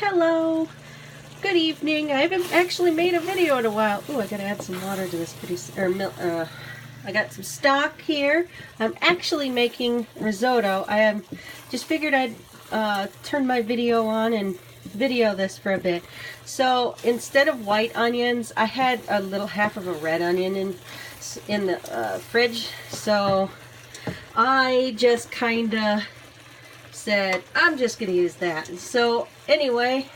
Hello, good evening. I haven't actually made a video in a while. Oh, I gotta add some water to this I got some stock here. I'm actually making risotto. I just figured I'd turn my video on and video this for a bit. So instead of white onions, I had a little half of a red onion in the fridge. So I just kind of said, I'm just going to use that. So anyway,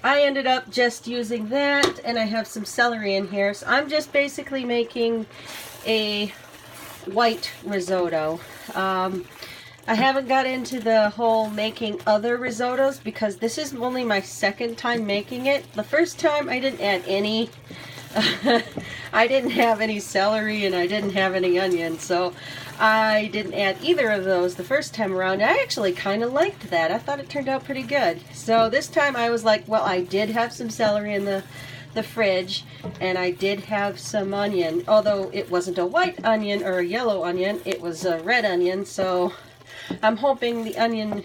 I ended up just using that, and I have some celery in here. So I'm just basically making a white risotto. I haven't got into the whole making other risottos because this is only my second time making it. The first time I didn't add any I didn't have any celery and I didn't have any onion, so I didn't add either of those the first time around. I actually kind of liked that. I thought it turned out pretty good. So this time I was like, well, I did have some celery in the fridge, and I did have some onion, although it wasn't a white onion or a yellow onion, it was a red onion. So I'm hoping the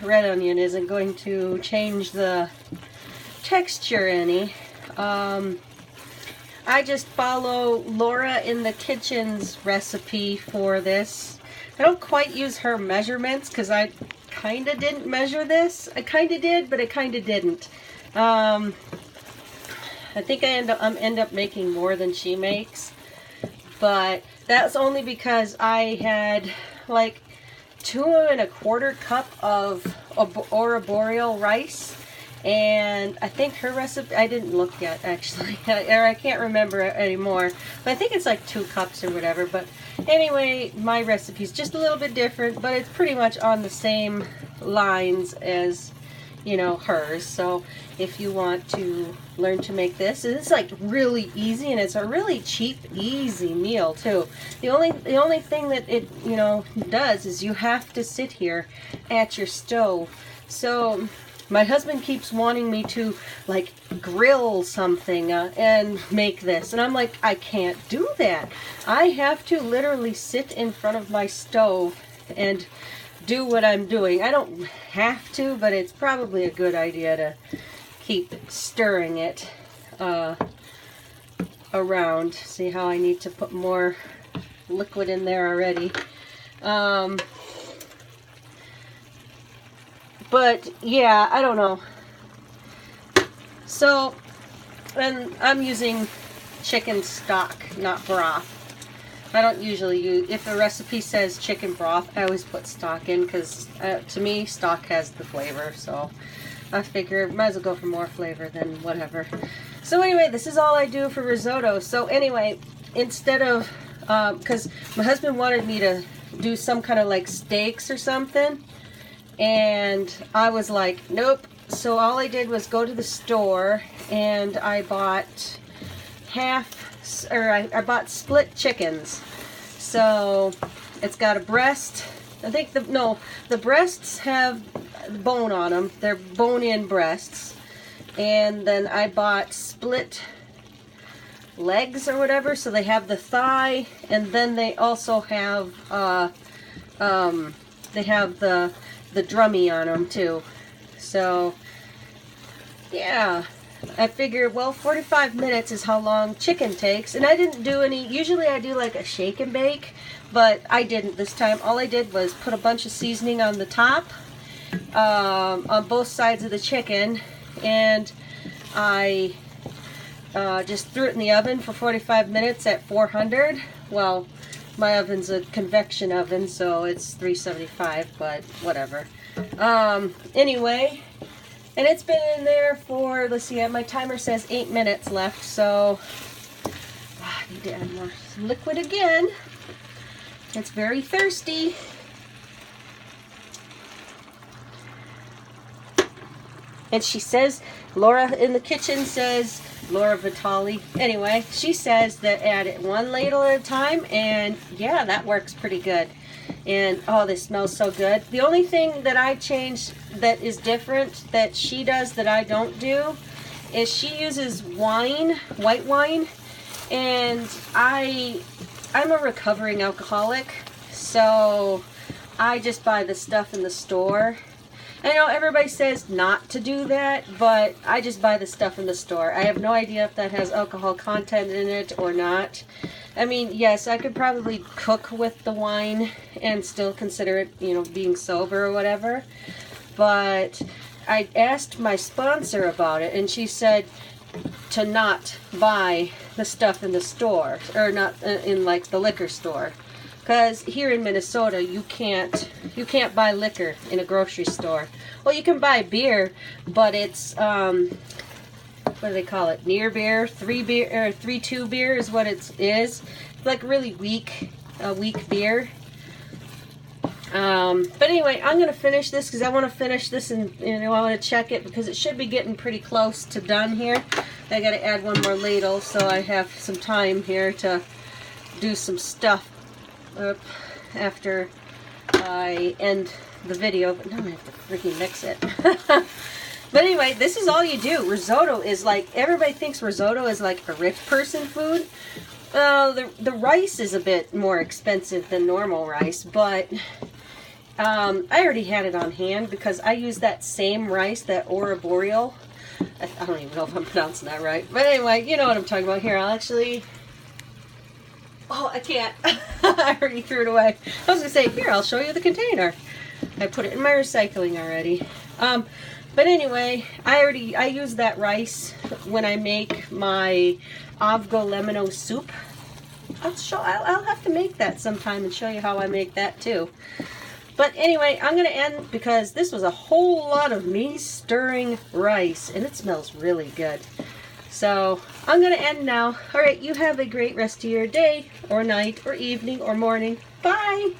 red onion isn't going to change the texture any. I just follow Laura in the Kitchen's recipe for this. I don't quite use her measurements because I kind of didn't measure this. I kind of did, but I kind of didn't. I think I end up making more than she makes, but that's only because I had like 2 1/4 cup of arboreal rice. And I think her recipe, I didn't look yet actually, or I can't remember anymore, but I think it's like 2 cups or whatever. But anyway, my recipe's just a little bit different, but it's pretty much on the same lines as, you know, hers. So if you want to learn to make this, it's like really easy, and it's a really cheap, easy meal too. The only thing that it, you know, does is you have to sit here at your stove. So my husband keeps wanting me to like grill something and make this, and I'm like, I can't do that. I have to literally sit in front of my stove and do what I'm doing. I don't have to, but it's probably a good idea to keep stirring it around. See how I need to put more liquid in there already. But yeah, I don't know. So, and I'm using chicken stock, not broth. I don't usually use, if a recipe says chicken broth, I always put stock in because to me, stock has the flavor. So I figure might as well go for more flavor than whatever. So anyway, this is all I do for risotto. So anyway, instead of, because my husband wanted me to do some kind of like steaks or something, and I was like, nope. So all I did was go to the store and I bought I bought split chickens. So it's got a breast. I think the breasts have bone on them. They're bone-in breasts. And then I bought split legs or whatever. So they have the thigh, and then they also have they have the drummy on them too. So yeah, I figured, well, 45 minutes is how long chicken takes, and I didn't do any. Usually I do like a shake and bake, but I didn't this time. All I did was put a bunch of seasoning on the top, on both sides of the chicken, and I just threw it in the oven for 45 minutes at 400. Well, my oven's a convection oven, so it's 375, but whatever. Anyway, and it's been in there for, let's see, my timer says 8 minutes left, so I need to add more liquid again. It's very thirsty. And she says, Laura in the Kitchen says, Laura Vitale, anyway, she says that add it 1 ladle at a time, and yeah, that works pretty good. And oh, this smells so good. The only thing that I changed that is different that she does that I don't do is she uses wine, white wine, and I'm a recovering alcoholic, so I just buy the stuff in the store. I know everybody says not to do that, but I just buy the stuff in the store. I have no idea if that has alcohol content in it or not. I mean, yes, I could probably cook with the wine and still consider it, you know, being sober or whatever. But I asked my sponsor about it, and she said to not buy the stuff in the store, or not in like the liquor store. Because here in Minnesota, you can't buy liquor in a grocery store. Well, you can buy beer, but it's what do they call it? Near beer, 3-2 beer is what it is. It's like really weak beer. But anyway, I'm gonna finish this because I want to finish this, and I want to check it because it should be getting pretty close to done here. I got to add one more ladle so I have some time here to do some stuff after I end the video. But now I have to freaking mix it. But anyway, this is all you do. Risotto is like, everybody thinks risotto is like a rich person food. The rice is a bit more expensive than normal rice, but I already had it on hand because I use that same rice, that Aura Boreal. I don't even know if I'm pronouncing that right. But anyway, you know what I'm talking about here. I'll actually... Oh, I can't. I already threw it away. I was going to say, here, I'll show you the container. I put it in my recycling already. But anyway, I use that rice when I make my avgo lemino soup. I'll have to make that sometime and show you how I make that too. But anyway, I'm going to end because this was a whole lot of me stirring rice, and it smells really good. So I'm going to end now. All right, you have a great rest of your day or night or evening or morning. Bye!